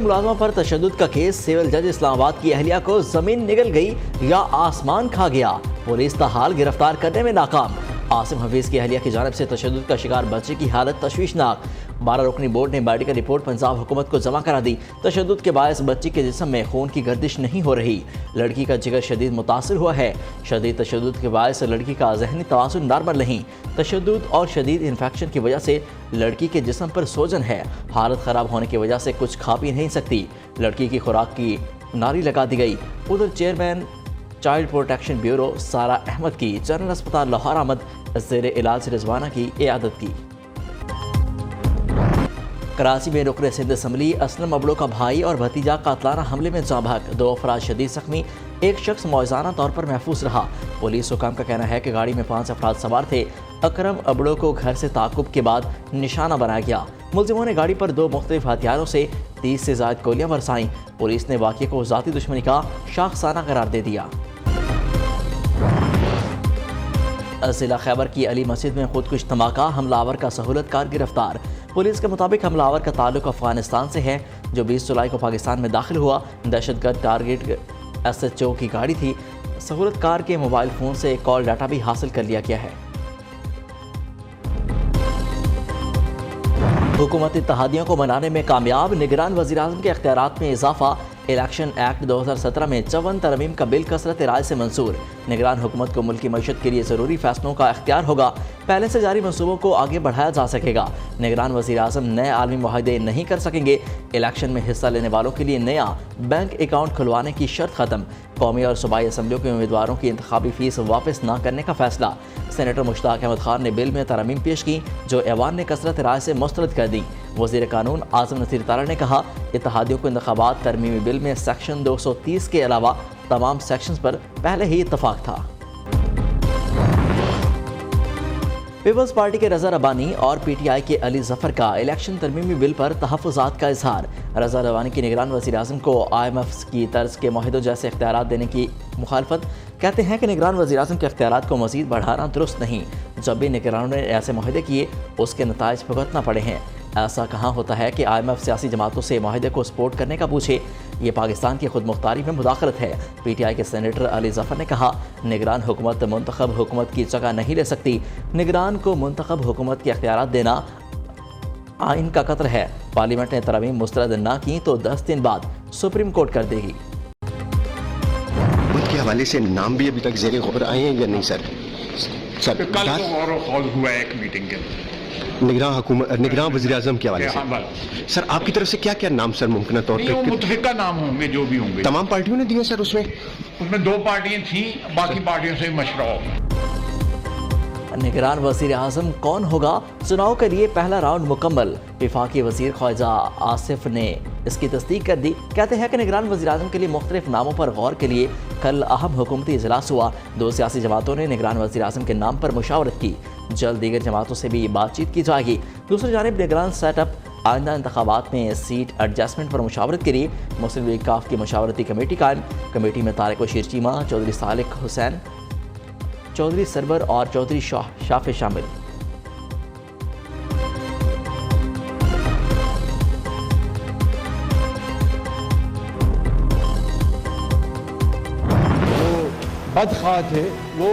ملازمہ پر تشدد کا case, civil جج اسلام آباد کی اہلیہ کو زمین نگل گئی یا آسمان کھا گیا، پولیس تاحال گرفتار کرنے میں ناکام۔ عاصم حفیظ کی اہلیہ کی جانب سے تشدد کا شکار بچے کی حالت تشویشناک، 12 رکنی بورڈ نے میڈیکل رپورٹ پنجاب حکومت کو جمع کرا دی۔ تشدد کے باعث بچی کے جسم میں خون کی گردش نہیں ہو رہی، لڑکی کا جگر شدید متاثر ہوا ہے۔ شدید تشدد کے باعث لڑکی کا ذہنی توازن نارمل نہیں، تشدد اور شدید انفیکشن کی وجہ سے لڑکی کے جسم پر سوجن ہے، حالت خراب ہونے کی وجہ سے کچھ کھا پی نہیں سکتی، لڑکی کی خوراک کی ناری لگا دی گئی۔ ادھر chairman child protection bureau Sara Ahmed کی جنرل اسپتال لاہور آمد، زیر علاج رضوانہ کی عیادت کی۔ کراچی میں رکن سندھ اسمبلی اسلم ابڑو کا بھائی اور بھتیجا قاتلانہ حملے میں جاں بحق، 2 افراد شدید زخمی، ایک شخص موزانہ طور پر محفوظ رہا۔ پولیس حکام کا کہنا ہے کہ گاڑی میں 5 افراد سوار تھے۔ اکرم ابڑو کو گھر سے تعاقب کے بعد نشانہ بنایا گیا۔ ملزموں نے گاڑی پر 2 مختلف ہتھیاروں سے 30 سے زائد گولیاں برسائیں۔ پولیس نے واقعے کو ذاتی دشمنی کا شاخسانہ قرار دے دیا۔ ضلع خیبر کی علی مسجد میں خودکش دھماکہ، حملہ آور کا سہولت کار گرفتار۔ پولیس کے مطابق حملہ آور کا تعلق افغانستان سے ہے، جو 20 جولائی کو پاکستان میں داخل ہوا۔ دہشت گرد ٹارگٹ SHO کی گاڑی تھی۔ سہولت کار کے موبائل فون سے ایک کال ڈاٹا بھی حاصل کر لیا گیا ہے۔ حکومت اتحادیوں کو منانے میں کامیاب، نگران وزیراعظم کے اختیارات میں اضافہ۔ الیکشن ایکٹ 2017 میں 54 ترمیم کا بل کثرت رائے سے منظور۔ نگران حکومت کو ملکی معیشت کے لیے ضروری فیصلوں کا اختیار ہوگا، پہلے سے جاری منصوبوں کو آگے بڑھایا جا سکے گا۔ نگران وزیراعظم نئے عالمی معاہدے نہیں کر سکیں گے۔ الیکشن میں حصہ لینے والوں کے لیے نیا بینک اکاؤنٹ کھلوانے کی شرط ختم۔ قومی اور صوبائی اسمبلیوں کے امیدواروں کی انتخابی فیس واپس نہ کرنے کا فیصلہ۔ سینیٹر مشتاق احمد خان نے بل میں ترامیم پیش کی جو ایوان نے کثرت رائے سے مسترد کر دی۔ وزیر قانون اعظم نصیر تارڑ نے کہا، اتحادیوں کو انتخابات ترمیمی بل میں سیکشن 230 کے علاوہ تمام سیکشنز پر پہلے ہی اتفاق تھا۔ پیپلز پارٹی کے رضا ربانی اور PTI کے علی ظفر کا الیکشن ترمیمی بل پر تحفظات کا اظہار۔ رضا ربانی کی نگران وزیراعظم کو IMF کی طرز کے معاہدوں جیسے اختیارات دینے کی مخالفت، کہتے ہیں کہ نگران وزیراعظم کے اختیارات کو مزید بڑھانا درست نہیں۔ جب بھی نگرانوں نے ایسے معاہدے کیے، اس کے نتائج بھگتنا پڑے ہیں۔ ایسا کہاں ہوتا ہے کہ IMF سیاسی جماعتوں سے معاہدے کو سپورٹ کرنے کا پوچھے، یہ پاکستان کی خود مختاری میں مداخلت ہے۔ PTI کے سینیٹر علی ظفر نے کہا، نگران حکومت منتخب حکومت کی جگہ نہیں لے سکتی، نگران کو منتخب حکومت کے اختیارات دینا آئین کا قطر ہے۔ پارلیمنٹ نے ترامیم مسترد نہ کی تو 10 دن بعد سپریم کورٹ کر دے گی۔ ان کے حوالے سے نام بھی ابھی تک زیر غور آئے ہیں یا نہیں سر؟ کل غور و خوض ہوا ہے ایک میٹنگ کے نگراں وزیر اعظم کے حوالے سے سر آپ کی طرف سے کیا کیا نام سر ممکنہ طور پہ؟ متفقہ نام ہوں گے جو بھی ہوں گے۔ تمام پارٹیوں نے دیے سر؟ اس میں 2 پارٹیاں تھیں، باقی پارٹیوں سے مشورہ ہوگا۔ نگران وزیر اعظم کون ہوگا؟ چناؤ کے لیے پہلا راؤنڈ مکمل۔ وفاقی وزیر خواجہ آصف نے اس کی تصدیق کر دی۔ کہتے ہیں کہ نگران وزیر اعظم کے لیے مختلف ناموں پر غور کے لیے کل اہم حکومتی اجلاس ہوا۔ 2 سیاسی جماعتوں نے نگران وزیر اعظم کے نام پر مشاورت کی، جلد دیگر جماعتوں سے بھی بات چیت کی جائے گی۔ دوسری جانب نگران سیٹ اپ آئندہ انتخابات میں سیٹ ایڈجسٹمنٹ پر مشاورت کے لیے مسلم لیگ کاف کی مشاورتی کمیٹی قائم۔ کمیٹی میں طارق بشیر چیمہ، چودھری صالح حسین، چودھری سرور اور چودھری شافع شامل۔ وہ بدخواہ تھے، وہ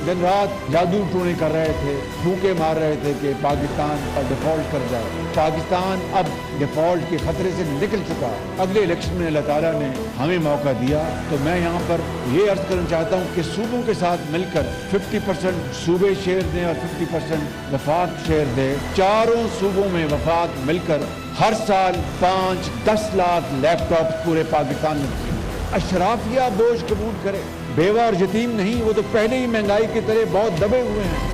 دن رات جادو ٹونے کر رہے تھے، پھونکے مار رہے تھے کہ پاکستان ڈیفالٹ کر جائے۔ پاکستان اب ڈیفالٹ کے خطرے سے نکل چکا ہے۔ اگلے الیکشن میں اللہ تعالیٰ نے ہمیں موقع دیا تو میں یہاں پر یہ عرض کرنا چاہتا ہوں کہ صوبوں کے ساتھ مل کر 50% صوبے شیئر دیں اور 50% وفاق شیئر دیں۔ چاروں صوبوں میں وفاق مل کر ہر سال 5-10 لاکھ لیپ ٹاپ پورے پاکستان میں اشرافیہ بوجھ قبول کرے۔ بیوہ اور یتیم نہیں، وہ تو پہلے ہی مہنگائی کی طرح بہت دبے ہوئے ہیں۔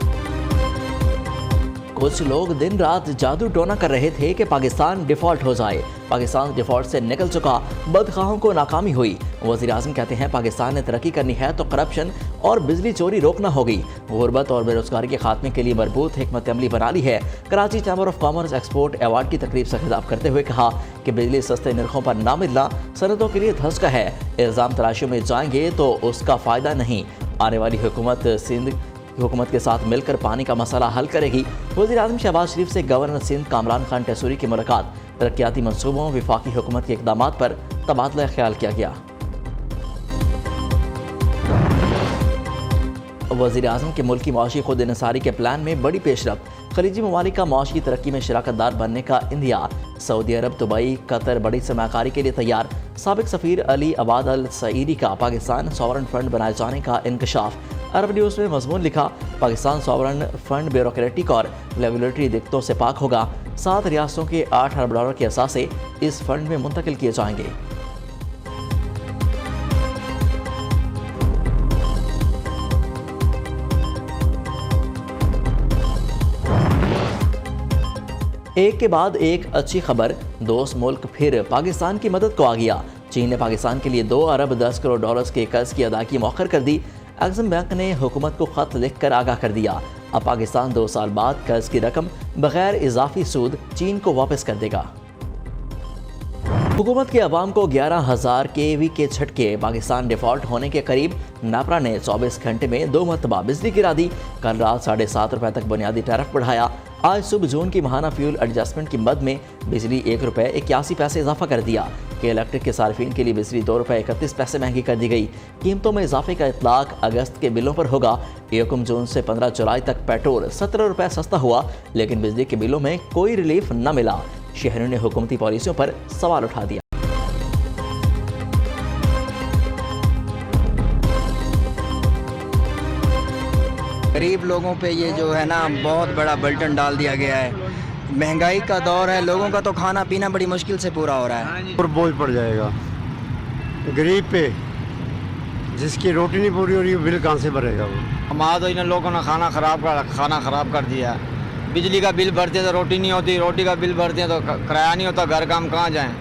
کچھ لوگ دن رات جادو ٹونا کر رہے تھے کہ پاکستان ڈیفالٹ ہو جائے۔ پاکستان ڈیفالٹ سے نکل چکا، بدخواہوں کو ناکامی ہوئی۔ وزیر اعظم کہتے ہیں پاکستان نے ترقی کرنی ہے تو کرپشن اور بجلی چوری روکنا ہوگی۔ غربت اور بے روزگاری کے خاتمے کے لیے مربوط حکمت عملی بنا لی ہے۔ Karachi chamber of commerce export award کی تقریب سے خطاب کرتے ہوئے کہا کہ بجلی سستے نرخوں پر نہ ملنا صنعتوں کے لیے دھچکا ہے۔ الزام تراشیوں میں جائیں گے تو اس کا فائدہ نہیں۔ آنے والی حکومت سندھ حکومت کے ساتھ مل کر پانی کا مسئلہ حل کرے گی۔ وزیر اعظم شہباز شریف سے گورنر سندھ کامران خان ٹیسوری کی ملاقات۔ ترقیاتی منصوبوں وفاقی حکومت کے اقدامات پر تبادلہ خیال کیا گیا۔ وزیر اعظم کے ملکی معاشی خود انحصاری کے پلان میں بڑی پیش رفت، خلیجی ممالک کا معاشی ترقی میں شراکت دار بننے کا اندیا، سعودی عرب، دبئی، قطر بڑی سرمایہ کاری کے لیے تیار، سابق سفیر علی عباد السعیدی کا پاکستان ساورن فنڈ بنائے جانے کا انکشاف۔ عرب نیوز میں مضمون لکھا، پاکستان ساورن فنڈ بیوروکریٹک اور ریگولیٹری دقتوں سے پاک ہوگا، 7 ریاستوں کے $8 ارب کے اثاثے اس فنڈ میں منتقل کیے جائیں گے۔ ایک کے بعد ایک اچھی خبر، دوست ملک پھر پاکستان کی مدد کو آ گیا۔ چین نے پاکستان کے لیے $2 ارب 10 کروڑ کے قرض کی ادائیگی مؤخر کر دی۔ ایگزم بینک نے حکومت کو خط لکھ کر آگاہ کر دیا، اب پاکستان 2 سال بعد قرض کی رقم بغیر اضافی سود چین کو واپس کر دے گا۔ حکومت کے عوام کو 11,000 kV کے جھٹکے، پاکستان ڈیفالٹ ہونے کے قریب، نیپرا نے 24 گھنٹے میں 2 مرتبہ بجلی گرا دی، کل رات $7.5 تک بنیادی ٹیرف بڑھایا، آج صبح جون کی ماہانہ فیول ایڈجسٹمنٹ کی مد میں بجلی $1.81 اضافہ کر دیا کہ الیکٹرک کے صارفین کے لیے بجلی $2.31 مہنگی کر دی گئی۔ قیمتوں میں اضافے کا اطلاق اگست کے بلوں پر ہوگا۔ 1 جون سے 15 جولائی تک پیٹرول $17 سستا ہوا، لیکن بجلی کے بلوں میں کوئی ریلیف نہ ملا۔ شہریوں نے حکومتی پالیسیوں پر سوال اٹھا دیا۔ غریب لوگوں پہ یہ جو ہے نا بہت بڑا بلٹن ڈال دیا گیا ہے۔ مہنگائی کا دور ہے، لوگوں کا تو کھانا پینا بڑی مشکل سے پورا ہو رہا ہے۔ اور بوجھ پڑ جائے گا غریب پہ، جس کی روٹی نہیں پوری ہو رہی، بل کہاں سے بھرے گا وہ؟ ہمارا تو ان لوگوں نے کھانا خراب کر دیا۔ بجلی کا بل بھرتے ہیں تو روٹی نہیں ہوتی، روٹی کا بل بھرتے ہیں تو کرایہ نہیں ہوتا، گھر کا ہم کہاں جائیں۔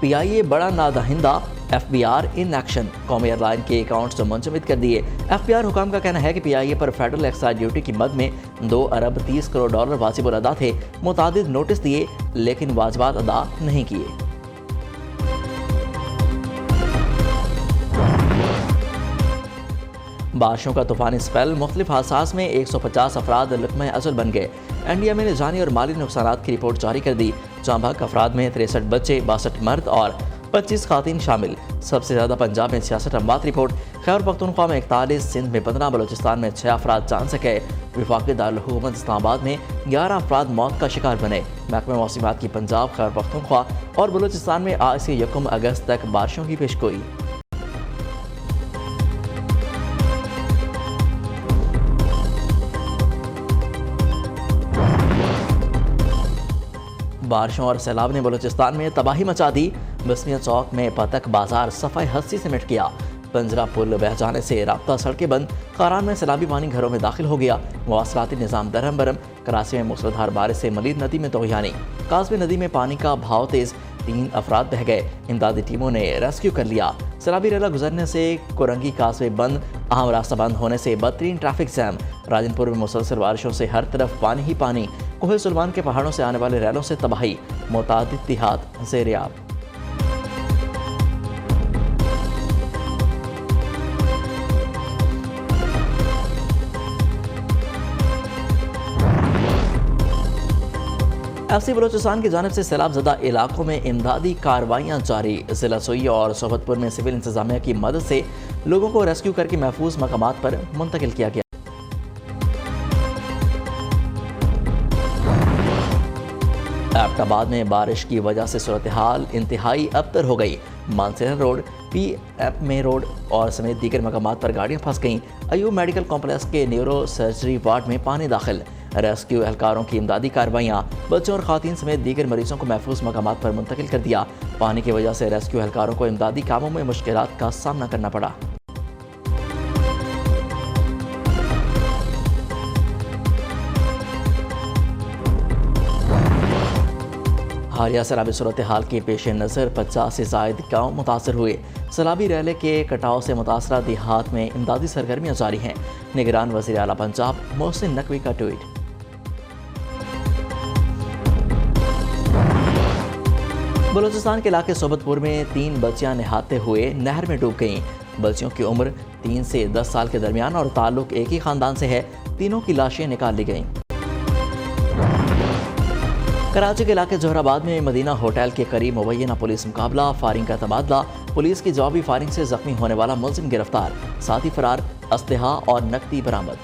PIA بڑا نادہندہ، FBR ان ایکشن، قومی ایئر لائن کے اکاؤنٹس منجمد کر دیے۔ FBR حکام کا کہنا ہے کہ PIA پر فیڈرل ایکسائز ڈیوٹی کی مد میں $2 ارب 30 کروڑ واجب الادا تھے، متعدد نوٹس دیے لیکن واجبات ادا نہیں کیے۔ بارشوں کا طوفانی سپیل، مختلف حادثات میں 150 افراد لقمہ اجل بن گئے۔ NDMA نے جانی اور مالی نقصانات کی رپورٹ جاری کر دی۔ جاں بحق افراد میں 63 بچے، 62 مرد اور 25 خواتین شامل۔ سب سے زیادہ پنجاب میں 66 اموات رپورٹ، خیبر پختونخوا میں 41، سندھ میں 15، بلوچستان میں 6 افراد جان سے گئے۔ وفاقی دارالحکومت اسلام آباد میں 11 افراد موت کا شکار بنے۔ محکمہ موسمیات کی پنجاب، خیبر پختونخوا اور بلوچستان میں آج سے 1 اگست تک بارشوں کی پیشگوئی۔ بارشوں اور سیلاب نے بلوچستان میں تباہی مچا دی۔ بسنیا چوک میں پتک بازار صفائی حسی سے مٹ گیا۔ پنجرہ پل بہہ جانے سے رابطہ سڑکیں بند۔ کاران میں سیلابی پانی گھروں میں داخل ہو گیا۔ مواصلاتی نظام درہم برہم۔ کراچی میں موسلادھار بارش سے ملید ندی میں طغیانی۔ قاسمی ندی میں پانی کا بہاؤ تیز، 3 افراد بہہ گئے۔ امدادی ٹیموں نے ریسکیو کر لیا۔ سیلابی ریلا گزرنے سے کورنگی کاسبے بند، اہم راستہ بند ہونے سے بدترین ٹریفک جام۔ راجن پور میں مسلسل بارشوں سے ہر طرف پانی ہی پانی۔ کوہ سلمان کے پہاڑوں سے آنے والے ریلوں سے تباہی، متعدد دیہات زیر آب۔ FC بلوچستان کی جانب سے سیلاب زدہ علاقوں میں امدادی کارروائیاں جاری۔ ضلع سوئی اور صحبت پور میں سول انتظامیہ کی مدد سے لوگوں کو ریسکیو کر کے محفوظ مقامات پر منتقل کیا گیا۔ ایبٹ آباد میں بارش کی وجہ سے صورتحال انتہائی ابتر ہو گئی۔ مانسہرہ روڈ، PMA روڈ اور سمیت دیگر مقامات پر گاڑیاں پھنس گئیں۔ ایوب میڈیکل کمپلیکس کے نیورو سرجری وارڈ میں پانی داخل۔ ریسکیو اہلکاروں کی امدادی کارروائیاں، بچوں اور خواتین سمیت دیگر مریضوں کو محفوظ مقامات پر منتقل کر دیا۔ پانی کی وجہ سے ریسکیو اہلکاروں کو امدادی کاموں میں مشکلات کا سامنا کرنا پڑا۔ حالیہ سیلابی صورتحال کے پیش نظر 50 سے زائد گاؤں متاثر ہوئے۔ سیلابی ریلے کے کٹاؤ سے متاثرہ دیہات میں امدادی سرگرمیاں جاری ہیں۔ نگران وزیر اعلیٰ پنجاب محسن نقوی کا ٹویٹ۔ بلوچستان کے علاقے صحبت پور میں 3 بچیاں نہاتے ہوئے نہر میں ڈوب گئیں۔ بچیوں کی عمر 3 سے 10 سال کے درمیان اور تعلق ایک ہی خاندان سے ہے۔ تینوں کی لاشیں نکال لی گئیں۔ کراچی کے علاقے جوہر آباد میں مدینہ ہوٹل کے قریب مبینہ پولیس مقابلہ، فائرنگ کا تبادلہ، پولیس کی جوابی فائرنگ سے زخمی ہونے والا ملزم گرفتار، ساتھی فرار، اسلحہ اور نقدی برآمد۔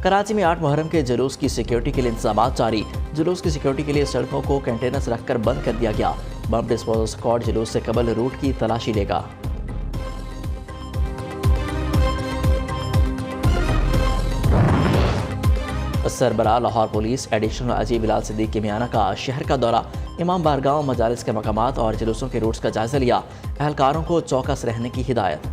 کراچی میں 8 محرم کے جلوس کی سیکیورٹی کے لیے انتظامات جاری، جلوس کی سیکیورٹی کے لیے سڑکوں کو کنٹینرز رکھ کر بند کر دیا گیا، بم ڈسپوزل اسکواڈ جلوس سے قبل روٹ کی تلاشی لے گا۔ سربراہ لاہور پولیس ایڈیشنل عجیب بلال صدیقی میانہ کا شہر کا دورہ، امام بارگاہوں، مجالس کے مقامات اور جلوسوں کے روٹس کا جائزہ لیا، اہلکاروں کو چوکس رہنے کی ہدایت۔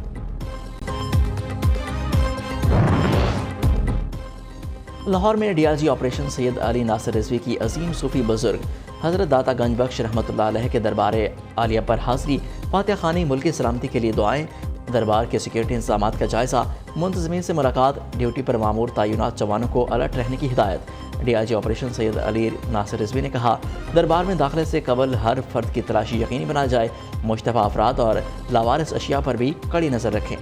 لاہور میں ڈی آئی جی آپریشن سید علی ناصر رضوی کی عظیم صوفی بزرگ حضرت داتا گنج بخش رحمۃ اللہ علیہ کے دربار عالیہ پر حاضری، فاتح خوانی، ملکی سلامتی کے لیے دعائیں، دربار کے سیکیورٹی انتظامات کا جائزہ، منتظمین سے ملاقات، ڈیوٹی پر مامور تعینات جوانوں کو الرٹ رہنے کی ہدایت۔ ڈی آئی جی آپریشن سید علی ناصر رضوی نے کہا، دربار میں داخلے سے قبل ہر فرد کی تلاشی یقینی بنایا جائے، مشتبہ افراد اور لاوارث اشیاء پر بھی کڑی نظر رکھیں۔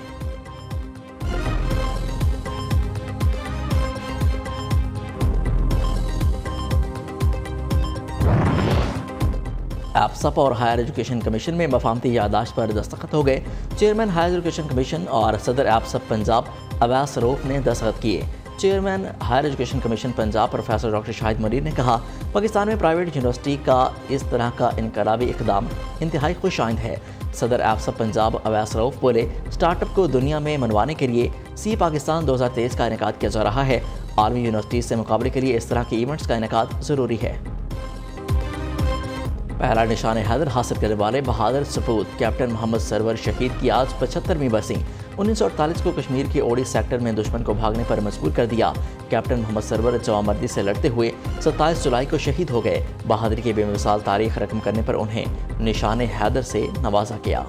ایپسپ اور ہائر ایجوکیشن کمیشن میں مفاہمتی یادداشت پر دستخط ہو گئے، چیئرمین ہائر ایجوکیشن کمیشن اور صدر ایپسپ پنجاب اویس روف نے دستخط کیے۔ Chairman higher education commission Punjab professor doctor Shahid Munir نے کہا، پاکستان میں پرائیویٹ یونیورسٹی کا اس طرح کا انقلابی اقدام انتہائی خوش آئند ہے۔ صدر ایپسپ پنجاب اویس روف بولے، اسٹارٹ اپ کو دنیا میں منوانے کے لیے سی پاکستان 2023 کا انعقاد کیا جا رہا ہے، عالمی یونیورسٹیز سے مقابلے کے لیے اس طرح کے ایونٹس کا انعقاد ضروری ہے۔ پہلا نشان حیدر حاصل کرنے والے بہادر سپوت کیپٹن محمد سرور شہید کی آج 75ویں برسی۔ 1948 کو کشمیر کے اوڑی سیکٹر میں دشمن کو بھاگنے پر مجبور کر دیا۔ کیپٹن محمد سرور جوانمردی سے لڑتے ہوئے 27 جولائی کو شہید ہو گئے۔ بہادری کی بے مثال تاریخ رقم کرنے پر انہیں نشان حیدر سے نوازا گیا۔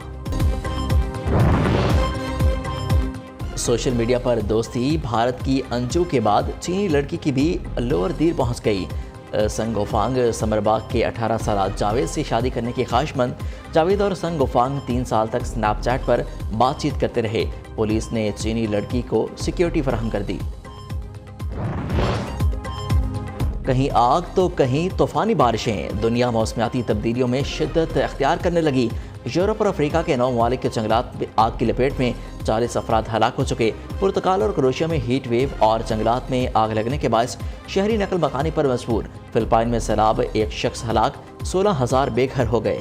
سوشل میڈیا پر دوستی بھارت کی انجو کے بعد چینی لڑکی کی بھی لوور دیر پہنچ گئی۔ سنگوفانگ سمرباگ کے 18 سالہ جاوید سے شادی کرنے کی خواہش مند جاوید اور سنگوفانگ 3 سال تک سنیپ چیٹ پر بات چیت کرتے رہے۔ پولیس نے چینی لڑکی کو سیکیورٹی فراہم کر دی۔ کہیں آگ تو کہیں طوفانی بارشیں، دنیا موسمیاتی تبدیلیوں میں شدت اختیار کرنے لگی۔ یورپ اور افریقہ کے 9 ممالک کے جنگلات آگ کی لپیٹ میں، 40 افراد ہلاک ہو چکے۔ پرتگال اور کروشیا میں ہیٹ ویو اور جنگلات میں آگ لگنے کے باعث شہری نقل مکانی پر مجبور۔ فلپائن میں سیلاب، 1 شخص ہلاک، 16,000 بے گھر ہو گئے۔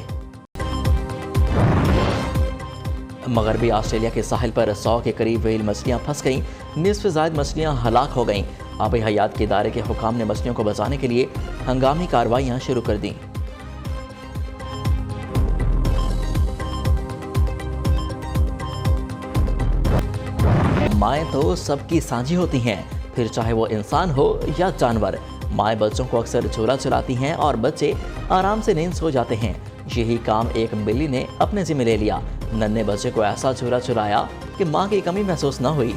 مغربی آسٹریلیا کے ساحل پر 100 کے قریب ویل مچھلیاں پھنس گئیں، نصف سے زائد مچھلیاں ہلاک ہو گئیں۔ آبی حیات کے ادارے کے حکام نے مچھلیوں کو بچانے کے لیے ہنگامی کارروائیاں شروع کر دیں۔ مائیں تو سب کی سانجھی ہوتی ہیں، پھر چاہے وہ انسان ہو یا جانور۔ مائیں بچوں کو اکثر جھولا چلاتی ہیں اور بچے آرام سے نیند سو جاتے ہیں۔ یہی کام ایک بلی نے اپنے ذمہ لے لیا۔ ننھے بچے کو ایسا جھولا چلایا کہ ماں کی کمی محسوس نہ ہوئی۔